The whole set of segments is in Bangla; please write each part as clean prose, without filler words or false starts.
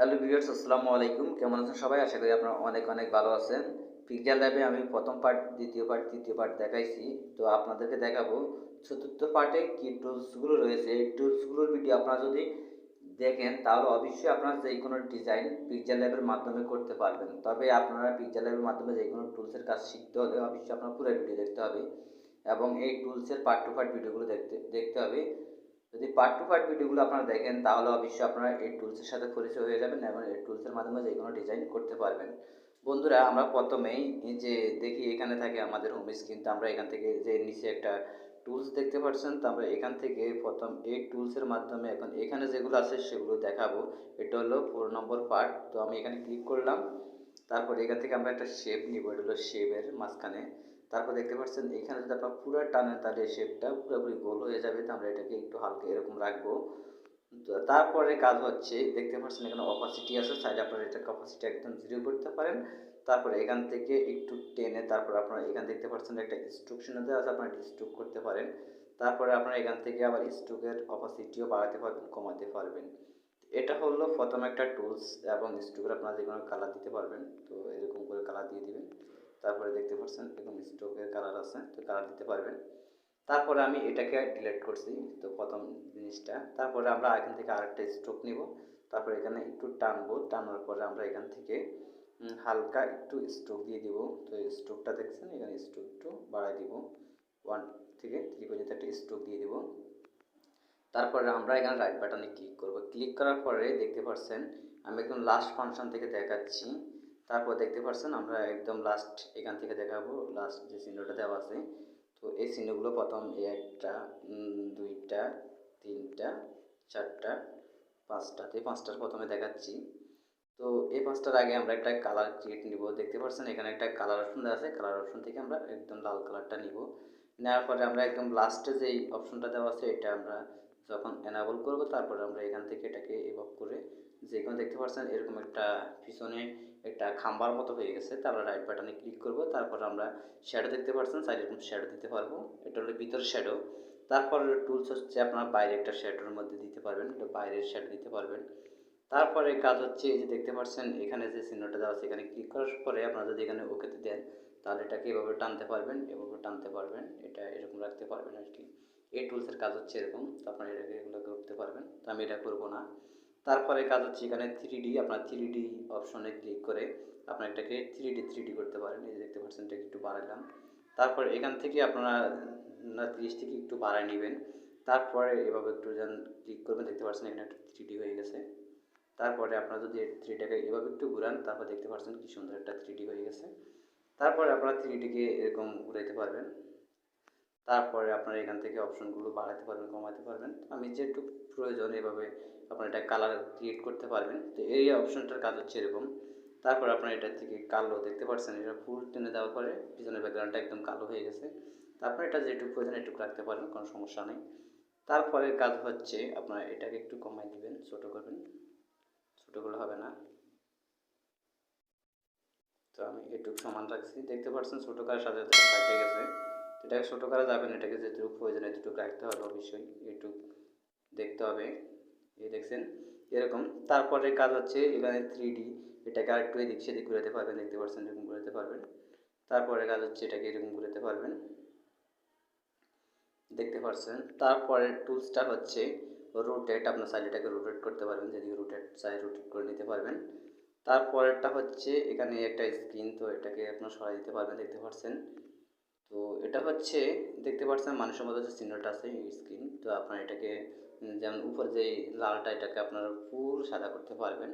হ্যালো ভিউয়ার্স, আসসালামু আলাইকুম। কেমন আছেন সবাই? আশা করি আপনারা অনেক অনেক ভালো আছেন। পিক্সেল ল্যাবে আমি প্রথম পার্ট, দ্বিতীয় পার্ট, তৃতীয় পার্ট দেখাইছি। তো আপনাদেরকে দেখাবো চতুর্থ পার্টে কী টুলসগুলো রয়েছে। এই টুলসগুলোর ভিডিও আপনারা যদি দেখেন তাহলে অবশ্যই আপনারা যে কোনো ডিজাইন পিক্সেল ল্যাবের মাধ্যমে করতে পারবেন। তবে আপনারা পিক্সেল ল্যাবের মাধ্যমে যে কোনো টুলসের কাজ শিখতে হলে অবশ্যই আপনার পুরো ভিডিও দেখতে হবে এবং এই টুলসের পার্ট টু পার্ট ভিডিওগুলো দেখতে হবে। যদি পার্ট টু পার্ট ভিডিওগুলো আপনারা দেখেন তাহলে অবশ্যই আপনারা এই টুলসের সাথে পরিচয় হয়ে যাবেন এবং এই টুলসের মাধ্যমে যে কোনো ডিজাইন করতে পারবেন। বন্ধুরা, আমরা প্রথমেই এই যে দেখি এখানে থাকে আমাদের হোম স্ক্রিন। তো আমরা এখান থেকে যে নিচে একটা টুলস দেখতে পাচ্ছেন, তো আমরা এখান থেকে প্রথম এই টুলসের মাধ্যমে এখন এখানে যেগুলো আছে সেগুলো দেখাবো। এটা হলো 4 নম্বর পার্ট। তো আমি এখানে ক্লিক করলাম। তারপর এখান থেকে আমরা একটা শেপ নিব, এটা হলো শেপের মাঝখানে। তারপর দেখতে পাচ্ছেন এখানে যদি আপনার পুরো টানেন তাহলে শেপটা পুরোপুরি গোল হয়ে যাবে। তো আমরা এটাকে একটু হালকা এরকম রাখবো। তো তারপরে কাজ হচ্ছে, দেখতে পাচ্ছেন এখানে অপাসিটি আছে, চাইলে আপনারা এটাকে অপাসিটি একদম 0 করতে পারেন। তারপরে এখান থেকে একটু টেনে তারপর আপনারা এখানে দেখতে পাচ্ছেন একটা স্ট্রোক দেওয়া আছে, আপনারা স্ট্রোক করতে পারেন। তারপরে আপনারা এখান থেকে আবার স্ট্রোকের অপাসিটিও বাড়াতে পারবেন, কমাতে পারবেন। এটা হলো প্রথম একটা টুলস এবং স্ট্রোকের আপনারা যে কোনো কালার দিতে পারবেন। তো এরকম করে কালার দিয়ে দিবেন। তারপরে দেখতে পাচ্ছেন এরকম স্ট্রোকের কালার আছে, তো কালার দিতে পারবেন। তারপরে আমি এটাকে ডিলিট করছি, তো প্রথম জিনিসটা। তারপরে আমরা এখান থেকে আরেকটা স্ট্রোক নিব। তারপরে এখানে একটু টানবো, টানার পরে আমরা এখান থেকে হালকা একটু স্ট্রোক দিয়ে দিব। তো স্ট্রোকটা দেখছেন, এখানে স্ট্রোক একটু বাড়াই দিব, 1 থেকে 3 পর্যন্ত একটা স্ট্রোক দিয়ে দিব। তারপরে আমরা এখানে রাইট বাটনে ক্লিক করব। ক্লিক করার পরে দেখতে পাচ্ছেন আমি একদম লাস্ট ফাংশন থেকে দেখাচ্ছি। তারপর দেখতে পাচ্ছেন আমরা একদম লাস্ট এখান থেকে দেখাবো, লাস্ট যে চিহ্নটা দেওয়া আছে। তো এই চিহ্নগুলো প্রথম একটা, দুইটা, তিনটা, চারটা, পাঁচটা। তো এই পাঁচটার প্রথমে দেখাচ্ছি। তো এই পাঁচটার আগে আমরা একটা কালার ক্রিয়েট নিব। দেখতে পাচ্ছেন এখানে একটা কালার অপশন দেওয়া আছে, কালার অপশন থেকে আমরা একদম লাল কালারটা নিব। নেওয়ার পরে আমরা একদম লাস্টে যেই অপশনটা দেওয়া আছে এটা আমরা যখন এনাবল করব, তারপরে আমরা এখান থেকে এটাকে এভাবে করে যেখানে দেখতে পাচ্ছেন এরকম একটা পিছনে একটা খাম্বার মতো হয়ে গেছে। তারপর রাইট বাটনে ক্লিক করব। তারপর আমরা শ্যাডো দেখতে পাচ্ছেন, সাইডে এরকম শ্যাডো দিতে পারবো। এটা হলো ভিতর শ্যাডো। তারপর টুলস হচ্ছে আপনার বাইরে একটা শ্যাডোর মধ্যে দিতে পারবেন, বাইরের শ্যাডো দিতে পারবেন। তারপরে কাজ হচ্ছে এই যে দেখতে পাচ্ছেন এখানে যে চিহ্নটা দেওয়া আছে, এখানে ক্লিক করার পরে আপনারা যদি এখানে ওকেতে দেন তাহলে এটাকে এভাবে টানতে পারবেন, এভাবে টানতে পারবেন, এটা এরকম রাখতে পারবেন আর কি। এই টুলসের কাজ হচ্ছে এরকম। তো আপনারা এটাকে এগুলো করতে পারবেন, তো আমি এটা করব না। তারপরে কাজ হচ্ছে এখানে 3D, আপনার 3D অপশনে ক্লিক করে আপনার এটাকে 3D করতে পারেন। এই যে দেখতে পাচ্ছেন এটাকে একটু বাড়াইলাম। তারপর এখান থেকে আপনারা 30 থেকে একটু বাড়ায় নেবেন। তারপরে এভাবে একটু যেন ক্লিক করবেন, দেখতে পাচ্ছেন এখানে একটা 3D হয়ে গেছে। তারপরে আপনারা যদি 3Dটাকে এভাবে একটু ঘুরান তারপর দেখতে পাচ্ছেন কি সুন্দর একটা 3D হয়ে গেছে। তারপরে আপনারা 3Dকে এরকম ঘুরাইতে পারবেন। তারপরে আপনারা এখান থেকে অপশনগুলো বাড়াতে পারবেন, কমাতে পারবেন। আমি যেটুকু প্রয়োজন এভাবে আপনারা এটা কালার ক্রিয়েট করতে পারবেন। তো এই অপশনটার কাজ হচ্ছে এরকম। তারপর আপনারা এটা থেকে কালো দেখতে পাচ্ছেন, এটা ফুল টেনে দেওয়ার পরে পিছনের ব্যাকগ্রাউন্ডটা একদম কালো হয়ে গেছে। তারপরে এটা যেটুকু প্রয়োজন এটুকু রাখতে পারবেন, কোনো সমস্যা নেই। তারপরে কাজ হচ্ছে আপনারা এটাকে একটু কমাই দিবেন, ছোটো করবেন, ছোটো করলে হবে না। তো আমি এটুকু সমান রাখছি, দেখতে পাচ্ছেন ছোটো করার সাথে সাথে ফাইটে গেছে। এটাকে ছোটো করা যাবে না, এটাকে যেটুকু প্রয়োজন এতটুকু রাখতে হবে অবশ্যই, এটুকু দেখতে হবে। এই দেখছেন এরকম। তারপরে কাজ হচ্ছে এখানে 3D, এটাকে আরেকটু এদিক সেদিক ঘুরাতে পারবেন, দেখতে পাচ্ছেন এরকম ঘুরাতে পারবেন। তারপরে কাজ হচ্ছে এটাকে এরকম ঘুরাতে পারবেন, দেখতে পাচ্ছেন। তারপরে টুলসটা হচ্ছে রোটেট, আপনার চাইলে এটাকে রোটেট করতে পারবেন, যেদিকে রোটেট চাই রোটেট করে নিতে পারবেন। তারপরেরটা হচ্ছে এখানে একটা স্ক্রিন, তো এটাকে আপনার সরাই দিতে পারবেন, দেখতে পাচ্ছেন। তো এটা হচ্ছে দেখতে পাচ্ছেন মানুষের মধ্যে যে চিহ্নটা আছে স্ক্রিন। তো আপনার এটাকে যেমন উপর যে লালটা এটাকে আপনার ফুল সাদা করতে পারবেন।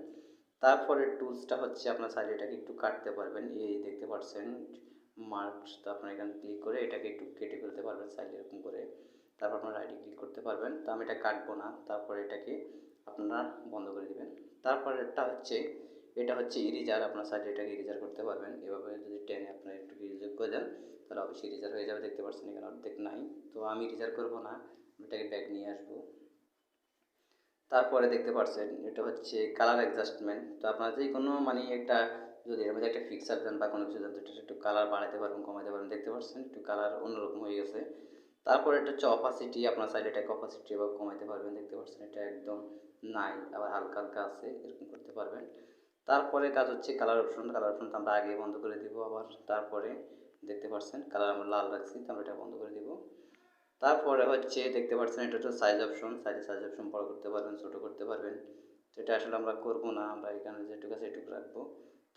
তারপরে টুলসটা হচ্ছে আপনার চাইলে এটাকে একটু কাটতে পারবেন, এই দেখতে পাচ্ছেন মার্কস। তো আপনার এখানে ক্লিক করে এটাকে একটু কেটে ফেলতে পারবেন চাইলে এরকম করে। তারপর আপনার রাইটে ক্লিক করতে পারবেন। তো আমি এটা কাটবো না, তারপরে এটাকে আপনারা বন্ধ করে দেবেন। তারপরে এটা হচ্ছে ইরেজার, আপনার সাইডে এটাকে ইরেজার করতে পারবেন। এভাবে যদি টেনে আপনার একটু ইরেজার করে দেন তাহলে অবশ্যই ইরেজার হয়ে যাবে, দেখতে পাচ্ছেন এখানে অর্ধেক নাই। তো আমি ইরেজার করবো না, এটাকে ব্যাক নিয়ে আসবো। তারপরে দেখতে পাচ্ছেন এটা হচ্ছে কালার অ্যাডজাস্টমেন্ট। তো আপনার যে কোনো মানে একটা যদি এর মধ্যে একটা ফিক্সার দেন বা কোনো কিছু দেন, তো এটা একটু কালার বাড়াতে পারবেন, কমাতে পারবেন, দেখতে পাচ্ছেন একটু কালার অন্যরকম হয়ে গেছে। তারপরে এটা হচ্ছে অপাসিটি, আপনার চাইলে এটাকে অপাসিটি এভাবে কমাইতে পারবেন, দেখতে পাচ্ছেন এটা একদম নাই, আবার হালকা হালকা আছে, এরকম করতে পারবেন। তারপরে কাজ হচ্ছে কালার অপশন, কালার অপশন তো আমরা আগে বন্ধ করে দিব, আবার তারপরে দেখতে পাচ্ছেন কালার আমরা লাল রাখছি, তো আমরা এটা বন্ধ করে দিব। তারপরে হচ্ছে দেখতে পাচ্ছেন এটা হচ্ছে সাইজ অপশন, সাইজ অপশন বড় করতে পারবেন, ছোটো করতে পারবেন। তো এটা আসলে আমরা করবো না, আমরা এখানে যেটুকু আছে সেটুকু রাখবো।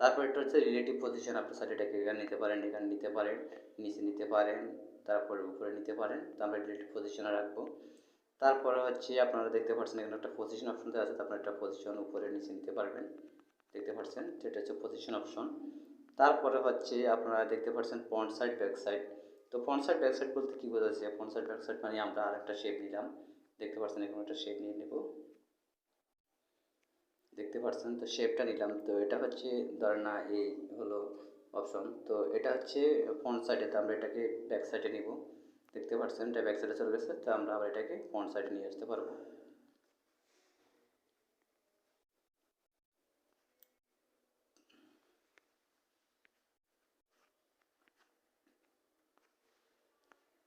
তারপর এটা হচ্ছে রিলেটিভ পজিশন, আপনার সাইড এটাকে এখানে নিতে পারেন, এখানে নিতে পারেন, নিচে নিতে পারেন, তারপরে উপরে নিতে পারেন, তো আমরা রিলেটিভ পজিশনে রাখবো। তারপরে হচ্ছে আপনারা দেখতে পাচ্ছেন এখানে একটা পজিশন অপশন আছে, তো আপনার একটা পজিশন উপরে নিচে নিতে পারবেন, দেখতে পাচ্ছেন যেটা হচ্ছে পজিশন অপশন। তারপরে হচ্ছে আপনারা দেখতে পাচ্ছেন ফ্রন্ট সাইড ব্যাক সাইড। তো ফ্রন্ট সাইড ব্যাক সাইড বলতে কী বোঝাচ্ছে? ফ্রন্ট সাইড ব্যাক সাইড মানে আমরা আরেকটা শেপ নিলাম, দেখতে পাচ্ছেন এখানে একটা শেপ নিয়ে নেব, দেখতে পাচ্ছেন তো শেপটা নিলাম। তো এটা হচ্ছে ধরেন না এই হলো অপশন, তো এটা হচ্ছে ফ্রন্ট সাইডে, তো আমরা এটাকে ব্যাক সাইডে নিব, দেখতে পাচ্ছেন এটা ব্যাক সাইডে চলে গেছে, তো আমরা আবার এটাকে ফ্রন্ট সাইডে নিয়ে আসতে পারবো।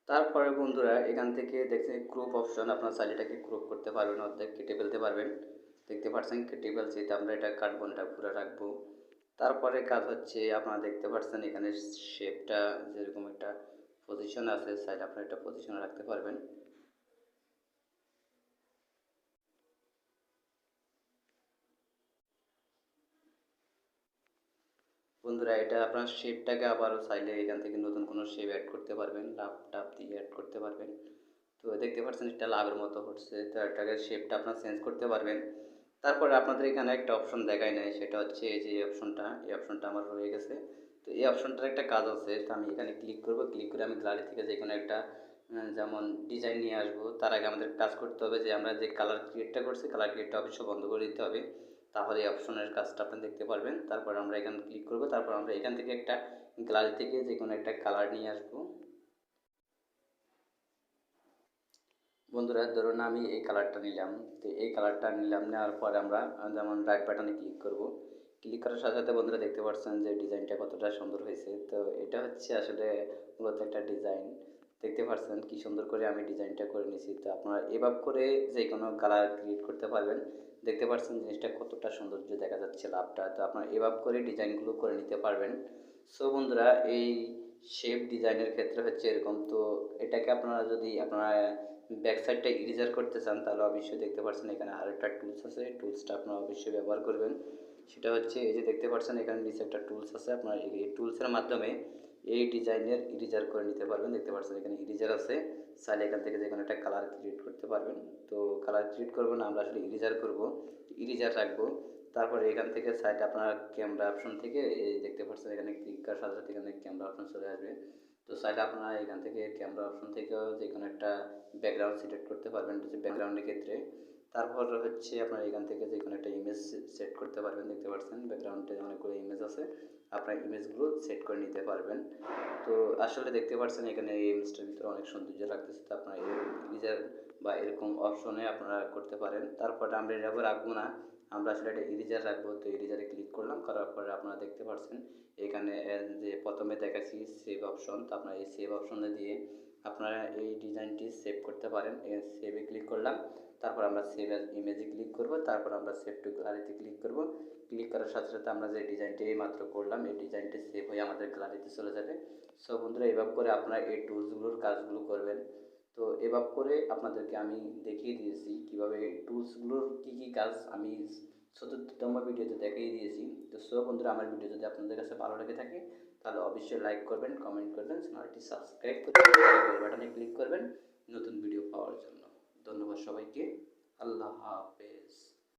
তারপরে বন্ধুরা এখান থেকে দেখছেন গ্রুপ অপশন, আপনার চাইলেটাকে গ্রুপ করতে পারবেন, অর্ধেক কেটে ফেলতে পারবেন, দেখতে পাচ্ছেন কেটে ফেলছি, তো আমরা এটা কাটবো না, এটা পুরো রাখবো। তারপরে কাজ হচ্ছে আপনারা দেখতে পাচ্ছেন এখানে শেপটা যেরকম একটা পজিশন আছে, চাইলে আপনারা এটা পজিশনে রাখতে পারবেন। বন্ধুরা এটা আপনার শেপটাকে আবারও চাইলে এখান থেকে নতুন কোনো শেপ অ্যাড করতে পারবেন, লাভ টাপ দিয়ে অ্যাড করতে পারবেন। তো দেখতে পাচ্ছেন এটা লাভের মতো হচ্ছে, তো এটাকে শেপটা আপনার চেঞ্জ করতে পারবেন। তারপরে আপনাদের এখানে একটা অপশন দেখায় নাই, সেটা হচ্ছে এই যে এই অপশনটা আমার রয়ে গেছে। তো এই অপশনটার একটা কাজ আছে, তো আমি এখানে ক্লিক করব, ক্লিক করে আমি গ্যালারি থেকে যে কোনো একটা যেমন ডিজাইন নিয়ে আসবো, তার আগে আমাদের কাজ করতে হবে যে আমরা যে কালার ক্রিয়েটটা করছি, কালার ক্রিয়েটটা অবশ্যই বন্ধ করে দিতে হবে, তাহলে এই অপশনের কাজটা আপনি দেখতে পারবেন। তারপর আমরা এখানে ক্লিক করব, তারপর আমরা এখান থেকে একটা গ্যালারি থেকে যে কোনো একটা কালার নিয়ে আসবো। বন্ধুরা ধরুন আমি এই কালারটা নিলাম, তো এই কালারটা নিলাম, নেওয়ার পর আমরা যেমন রাইট বাটনে ক্লিক করব, ক্লিক করার সাথে সাথে বন্ধুরা দেখতে পাচ্ছেন যে ডিজাইনটা কতটা সুন্দর হয়েছে। তো এটা হচ্ছে আসলে মূলত একটা ডিজাইন, দেখতে পাচ্ছেন কি সুন্দর করে আমি ডিজাইনটা করে নিয়েছি। তো আপনারা এভাবে করে যে কোনো কালার ক্রিয়েট করতে পারবেন, দেখতে পাচ্ছেন জিনিসটা কতটা সৌন্দর্য দেখা যাচ্ছে লাভটা, তো আপনারা এভাবে করে ডিজাইনগুলো করে নিতে পারবেন। সো বন্ধুরা এই শেপ ডিজাইনের ক্ষেত্রে হচ্ছে এরকম। তো এটাকে আপনারা যদি আপনারা ব্যাক সাইডটা ইরেজার করতে চান, তাহলে অবশ্যই দেখতে পাচ্ছেন এখানে আরেকটা টুলস আছে, টুলসটা আপনারা অবশ্যই ব্যবহার করবেন। সেটা হচ্ছে এই যে দেখতে পাচ্ছেন এখানে নিচে একটা টুলস আছে, আপনার এই টুলসের মাধ্যমে এই ডিজাইনের ইরেজার করে নিতে পারবেন, দেখতে পাচ্ছেন এখানে ইরেজার আছে, চাইলে এখান থেকে যে কোনো একটা কালার ক্রিয়েট করতে পারবেন। তো কালার ক্রিয়েট করবো না, আমরা আসলে ইরেজার করবো, ইরেজার রাখবো। তারপরে এখান থেকে সাইড আপনার ক্যামেরা অপশন থেকে এই দেখতে পাচ্ছেন এখানে ক্লিক করার সাথে সাথে এখানে ক্যামেরা অপশন চলে আসবে। তো চাইলে আপনারা এখান থেকে ক্যামেরা অপশন থেকেও যে কোনো একটা ব্যাকগ্রাউন্ড সিলেক্ট করতে পারবেন, হচ্ছে ব্যাকগ্রাউন্ডের ক্ষেত্রে। তারপর হচ্ছে আপনার এখান থেকে যে কোনো একটা ইমেজ সেট করতে পারবেন, দেখতে পাচ্ছেন ব্যাকগ্রাউন্ডে অনেকগুলো ইমেজ আছে, আপনার ইমেজগুলো সেট করে নিতে পারবেন। তো আসলে দেখতে পাচ্ছেন এখানে এই ইমেজটার ভিতরে অনেক সৌন্দর্য লাগতেছে, তো আপনার ইরেজার বা এরকম অপশনে আপনারা করতে পারেন। তারপরে আমরা এভাবে রাখবো না, আমরা আসলে এটা ইরেজার রাখবো। তো ইরেজারে ক্লিক করলাম, করার পরে আপনারা দেখতে পাচ্ছেন এখানে যে প্রথমে দেখাচ্ছি সেভ অপশন, তো আপনারা এই সেভ অপশনে দিয়ে আপনারা এই ডিজাইনটি সেভ করতে পারেন। সেভে ক্লিক করলাম, তারপর আমরা সেভ অ্যাজ ইমেজে ক্লিক করব, তারপর আমরা সেভ টু গ্যালারিতে ক্লিক করব। ক্লিক করার সাথে সাথে আমরা যে ডিজাইনটি মাত্র করলাম, এই ডিজাইনটি সেভ হয়ে আমাদের গ্যালারিতে চলে যাবে। সো বন্ধুরা এভাবে করে আপনারা এই টুলসগুলোর কাজগুলো করবেন। তো এভাবে করে আপনাদেরকে আমি দেখিয়ে দিয়েছি কীভাবে এই টুলসগুলোর কী কী কাজ আমি ৪র্থতম ভিডিওতে দেখিয়ে দিয়েছি। তো সো বন্ধুরা আমার ভিডিও যদি আপনাদের কাছে ভালো লেগে থাকে, তাহলে অবশ্যই লাইক করবেন, কমেন্ট করবেন, চ্যানেলটি সাবস্ক্রাইব করবেন, বেল বাটনে ক্লিক করবেন নতুন ভিডিও পাওয়ার জন্য। ধন্যবাদ সবাইকে, আল্লাহ হাফেজ।